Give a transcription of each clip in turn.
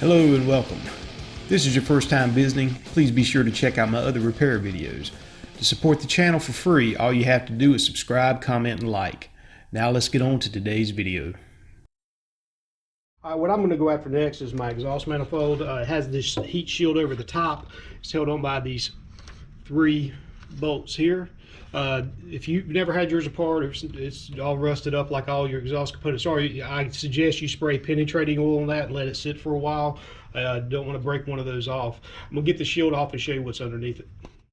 Hello and welcome. If this is your first time visiting, please be sure to check out my other repair videos. To support the channel for free, all you have to do is subscribe, comment, and like. Now let's get on to today's video. What I'm going to go after next is my exhaust manifold. It has this heat shield over the top. It's held on by these 3 bolts here. If you've never had yours apart, or it's all rusted up like all your exhaust components are, I suggest you spray penetrating oil on that and let it sit for a while. Don't want to break one of those off. I'm going to get the shield off and show you what's underneath it.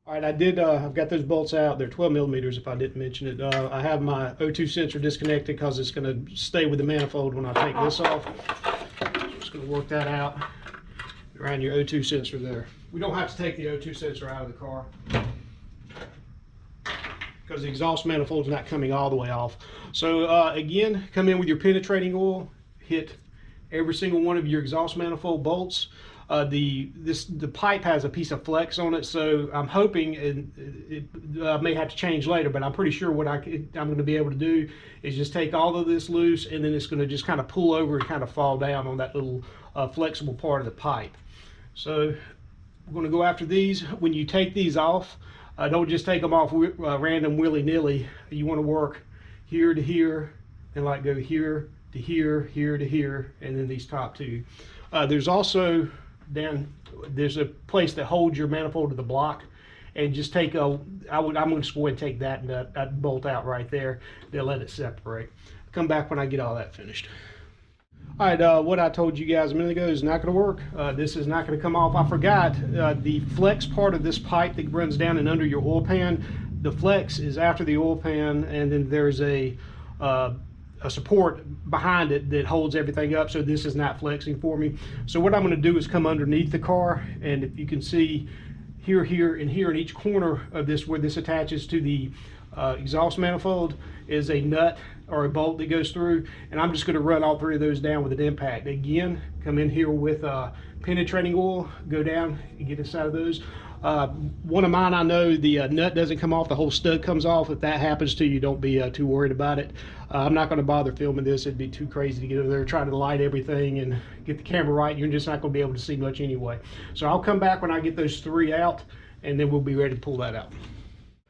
Alright, I've got those bolts out. They're 12 millimeters if I didn't mention it. I have my O2 sensor disconnected because it's going to stay with the manifold when I take this off. Just going to work that out around your O2 sensor there. We don't have to take the O2 sensor out of the car because the exhaust manifold's not coming all the way off. So again, come in with your penetrating oil, hit every single one of your exhaust manifold bolts. The pipe has a piece of flex on it, so I'm hoping it may have to change later, but I'm pretty sure what I'm going to be able to do is just take all of this loose, and then it's going to just kind of pull over and kind of fall down on that little flexible part of the pipe. So we're going to go after these. When you take these off, don't just take them off random willy-nilly. You want to work here to here, and like go here to here, here to here, and then these top 2. There's also there's a place that holds your manifold to the block, and just take I'm going to just go ahead and take that bolt out right there. They'll let it separate. Come back when I get all that finished. All right, what I told you guys a minute ago is not going to work. This is not going to come off. I forgot the flex part of this pipe that runs down and under your oil pan. The flex is after the oil pan, and then there's a support behind it that holds everything up, so this is not flexing for me. So what I'm going to do is come underneath the car, and if you can see here, and here in each corner of this, where this attaches to the exhaust manifold, is a nut or a bolt that goes through, and I'm just going to run all 3 of those down with an impact. Again, come in here with penetrating oil, go down and get inside of those. One of mine, I know the nut doesn't come off, the whole stud comes off. If that happens to you, don't be too worried about it. I'm not going to bother filming this. It'd be too crazy to get over there trying to light everything and get the camera right. You're just not going to be able to see much anyway. So I'll come back when I get those 3 out, and then we'll be ready to pull that out.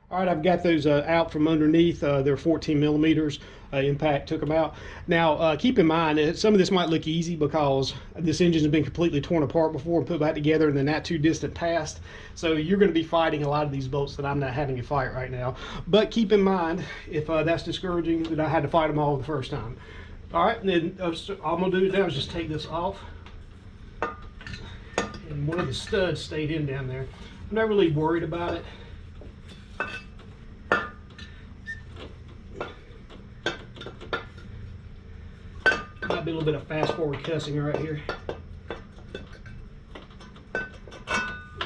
All right, I've got those out from underneath. They're 14 millimeters. Impact took them out. Now, keep in mind, some of this might look easy because this engine has been completely torn apart before and put back together in the not too distant past. So you're going to be fighting a lot of these bolts that I'm not having to fight right now. But keep in mind, if that's discouraging, that I had to fight them all the first time. All right, and then all I'm going to do now is just take this off. And one of the studs stayed in down there. I'm not really worried about it. Might be a little bit of fast forward cussing right here.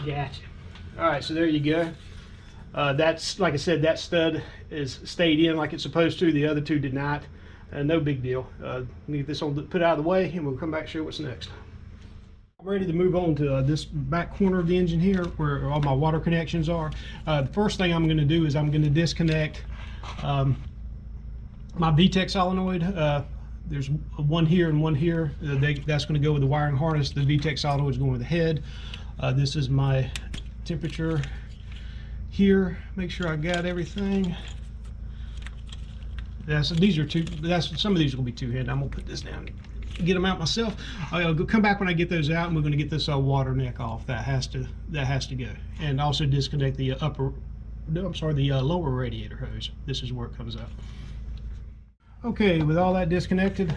Gotcha. All right, so there you go. That's, like I said, that stud is stayed in like it's supposed to. The other 2 did not. No big deal. Get this on, put out of the way, and we'll come back and show you what's next. I'm ready to move on to this back corner of the engine here, where all my water connections are. The first thing I'm going to do is I'm going to disconnect my VTEC solenoid. There's one here and one here. That's going to go with the wiring harness. The VTEC solenoid is going with the head. This is my temperature here. Make sure I got everything. These are some of these will be 2-handed. I'm gonna put this down, get them out myself. I'll come back when I get those out, and we're going to get this water neck off. That has to go, and also disconnect the lower radiator hose. This is where it comes up. Okay, with all that disconnected,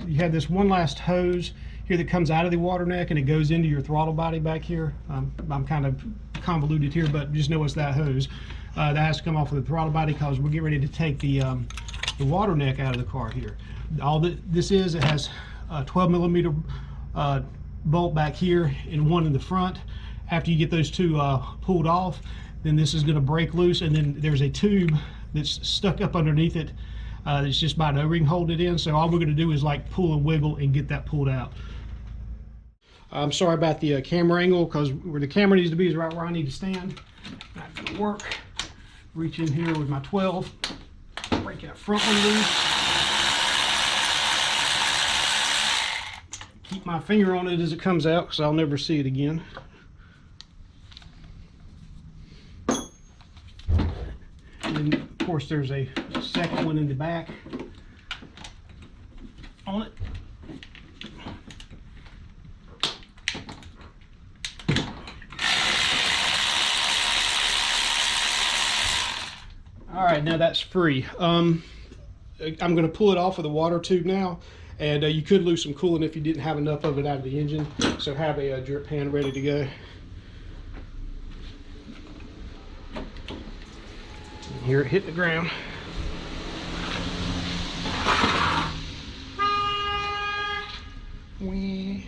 you have this one last hose here that comes out of the water neck, and it goes into your throttle body back here. I'm kind of convoluted here, but just know it's that hose. That has to come off of the throttle body because we're getting ready to take the water neck out of the car here. All that this is, it has a 12 millimeter bolt back here and one in the front. After you get those 2 pulled off, then this is going to break loose, and then there's a tube that's stuck up underneath it. It's just by an O-ring holding it in, so all we're going to do is like pull and wiggle and get that pulled out. I'm sorry about the camera angle, because where the camera needs to be is right where I need to stand. Not going to work. Reach in here with my 12, break that front one loose. Keep my finger on it as it comes out because I'll never see it again. And then, of course, there's a second one in the back on it. All right, now that's free. I'm going to pull it off with a water tube now, and you could lose some coolant if you didn't have enough of it out of the engine. So have a drip pan ready to go. And here it hit the ground. Wee.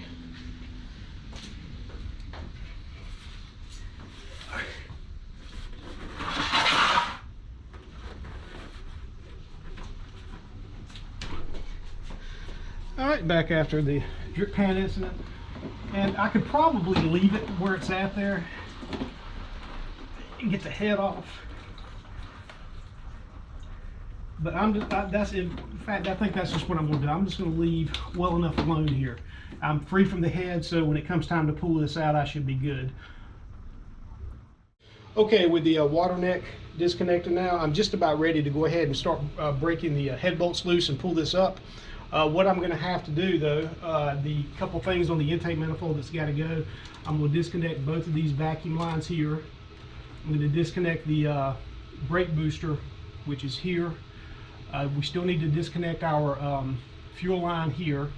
All right, back after the drip pan incident, and I could probably leave it where it's at there and get the head off. But that's in fact, I think that's just what I'm going to do. I'm just going to leave well enough alone here. I'm free from the head, so when it comes time to pull this out, I should be good. Okay, with the water neck disconnected now, I'm just about ready to go ahead and start breaking the head bolts loose and pull this up. What I'm going to have to do, though, the couple things on the intake manifold that's got to go, I'm going to disconnect both of these vacuum lines here. I'm going to disconnect the brake booster, which is here. We still need to disconnect our fuel line here.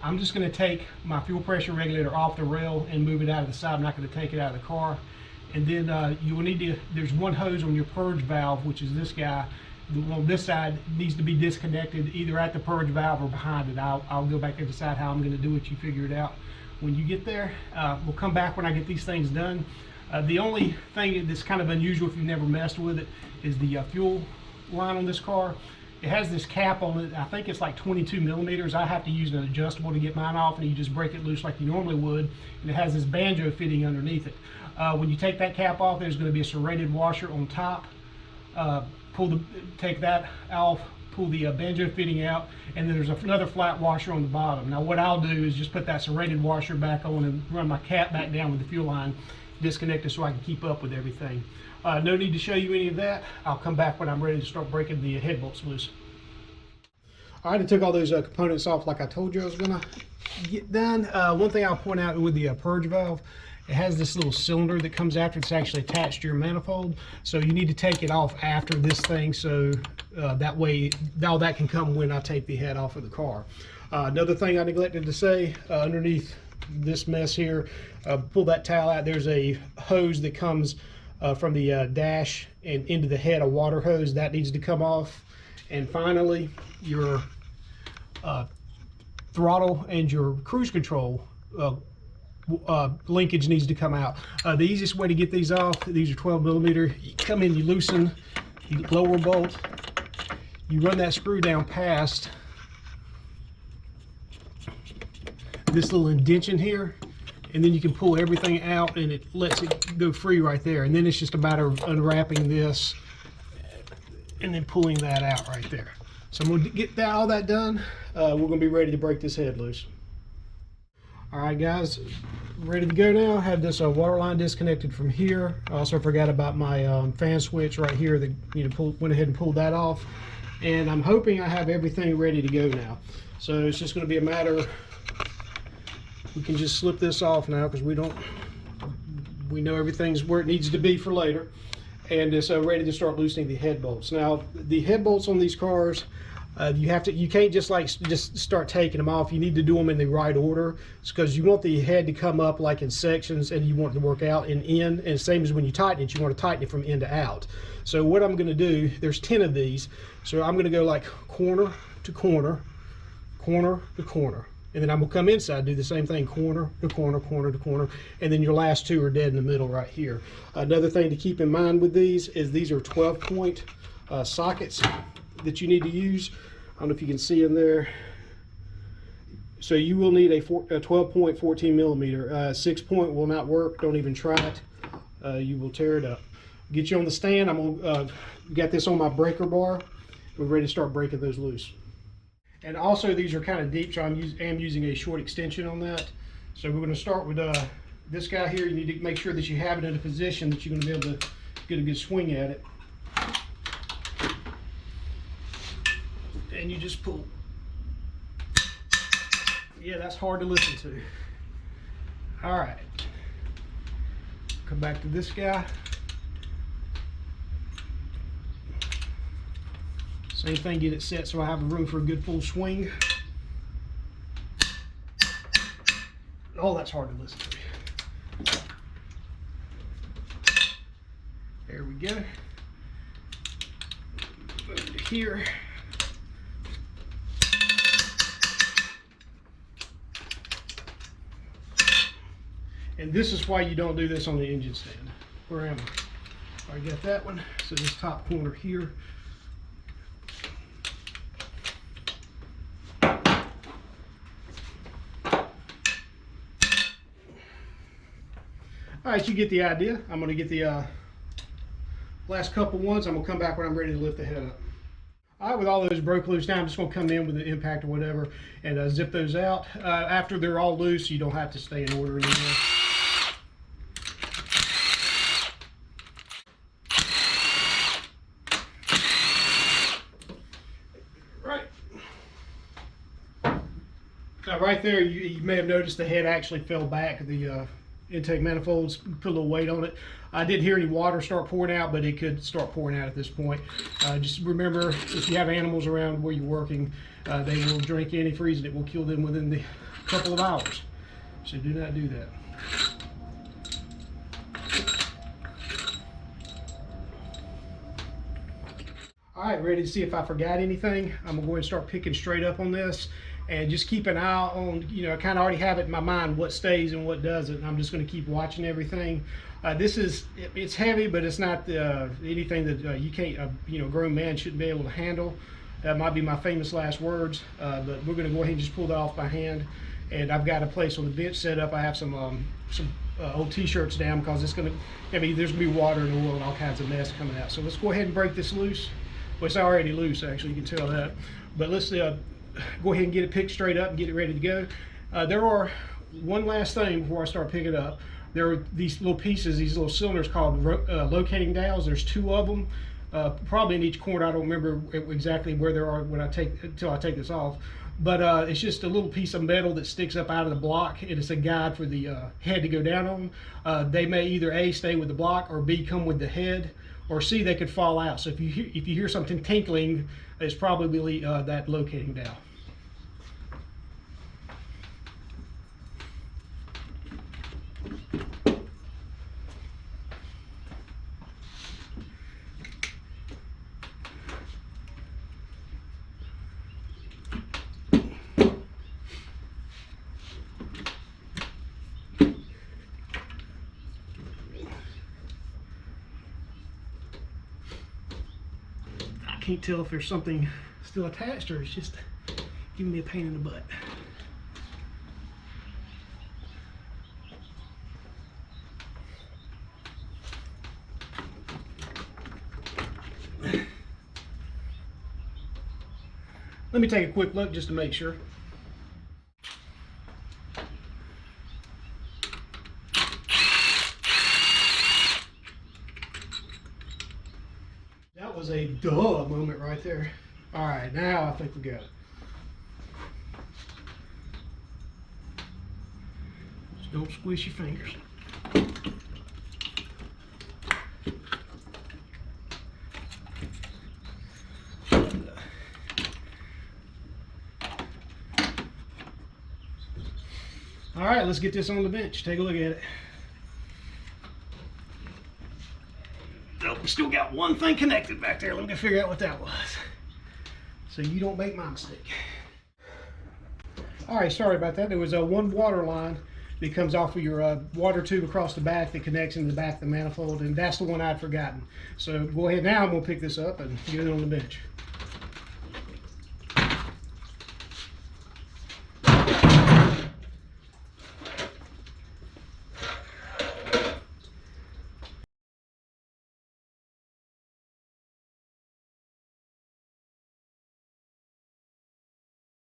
I'm just going to take my fuel pressure regulator off the rail and move it out of the side. I'm not going to take it out of the car. And then you will need to, there's one hose on your purge valve, which is this guy. The one on this side needs to be disconnected either at the purge valve or behind it. I'll go back and decide how I'm going to do it. You figure it out when you get there. We'll come back when I get these things done. The only thing that's kind of unusual if you've never messed with it is the fuel line on this car. It has this cap on it. I think it's like 22 millimeters. I have to use an adjustable to get mine off, and you just break it loose like you normally would. And it has this banjo fitting underneath it. When you take that cap off, there's going to be a serrated washer on top. Take that off, pull the banjo fitting out, and then there's another flat washer on the bottom. Now what I'll do is just put that serrated washer back on and run my cap back down with the fuel line disconnected so I can keep up with everything. No need to show you any of that. I'll come back when I'm ready to start breaking the head bolts loose. All right, I took all those components off like I told you I was gonna get done. One thing I'll point out with the purge valve, it has this little cylinder that comes after. It's actually attached to your manifold, so you need to take it off after this thing, so that way all that can come when I take the head off of the car. Another thing I neglected to say, underneath this mess here, pull that towel out. There's a hose that comes from the dash and into the head, a water hose that needs to come off. And finally, your throttle and your cruise control linkage needs to come out. The easiest way to get these off, these are 12 millimeter. You come in, you loosen the lower bolt, you run that screw down past this little indentation here, and then you can pull everything out and it lets it go free right there. And then it's just a matter of unwrapping this and then pulling that out right there. So I'm going to get all that done. We're going to be ready to break this head loose. All right, guys, ready to go now. Had this water line disconnected from here. I also forgot about my fan switch right here. That went ahead and pulled that off. And I'm hoping I have everything ready to go now. So it's just going to be a matter. We can just slip this off now because we know everything's where it needs to be for later. And it's ready to start loosening the head bolts. Now, the head bolts on these cars, you can't just start taking them off. You need to do them in the right order. It's because you want the head to come up like in sections, and you want it to work out and in. And same as when you tighten it, you want to tighten it from in to out. So what I'm going to do, there's 10 of these. So I'm going to go like corner to corner, corner to corner. And then I'm going to come inside, do the same thing, corner to corner, corner to corner, and then your last two are dead in the middle right here. Another thing to keep in mind with these is these are 12-point sockets that you need to use. I don't know if you can see in there. So you will need a 12-point 14 millimeter. 6-point will not work. Don't even try it. You will tear it up. Get you on the stand. I'm going to got this on my breaker bar. We're ready to start breaking those loose. And also these are kind of deep, so am using a short extension on that. So we're going to start with this guy here. You need to make sure that you have it in a position that you're going to be able to get a good swing at it. And you just pull. Yeah, that's hard to listen to. All right. Come back to this guy. Same thing, get it set so I have room for a good full swing. Oh, that's hard to listen to. There we go. Move it here. And this is why you don't do this on the engine stand. Where am I? I got that one. So this top corner here. All right, you get the idea. I'm going to get the last couple ones. I'm going to come back when I'm ready to lift the head up. All right, with all those broke loose now, I'm just going to come in with the impact or whatever and zip those out. After they're all loose, you don't have to stay in order anymore. Right. Now right there, you may have noticed the head actually fell back. The intake manifolds put a little weight on it. I didn't hear any water start pouring out, but it could start pouring out at this point. Just remember, if you have animals around where you're working, they will drink antifreeze and it will kill them within the couple of hours. So do not do that. All right, ready to see if I forgot anything. I'm gonna go ahead and start picking straight up on this. And just keep an eye on, you know, I kind of already have it in my mind what stays and what doesn't. I'm just going to keep watching everything. It's heavy, but it's not anything that you can't, you know, grown man shouldn't be able to handle. That might be my famous last words, but we're going to go ahead and just pull that off by hand. And I've got a place on the bench set up. I have some old t-shirts down because it's going to, I mean, there's going to be water and oil and all kinds of mess coming out. So let's go ahead and break this loose. Well, it's already loose, actually, you can tell that. But let's go ahead and get it picked straight up and get it ready to go. There are one last thing before I start picking it up. There are these little pieces, these little cylinders called locating dowels. There's 2 of them, probably in each corner. I don't remember exactly where there are until I take this off. But it's just a little piece of metal that sticks up out of the block. It is a guide for the head to go down on. They may either A, stay with the block, or B, come with the head, or C, they could fall out. So if you hear something tinkling, it's probably that locating dowel. I can't tell if there's something still attached or it's just giving me a pain in the butt. Let me take a quick look just to make sure. That was a duh moment right there. All right, now I think we got it. Just don't squish your fingers. All right, let's get this on the bench. Take a look at it. Oh, we still got one thing connected back there. Let me figure out what that was, so you don't make my mistake. All right, sorry about that. There was one water line that comes off of your water tube across the back that connects into the back of the manifold, and that's the one I'd forgotten. So go ahead now. I'm gonna pick this up and get it on the bench.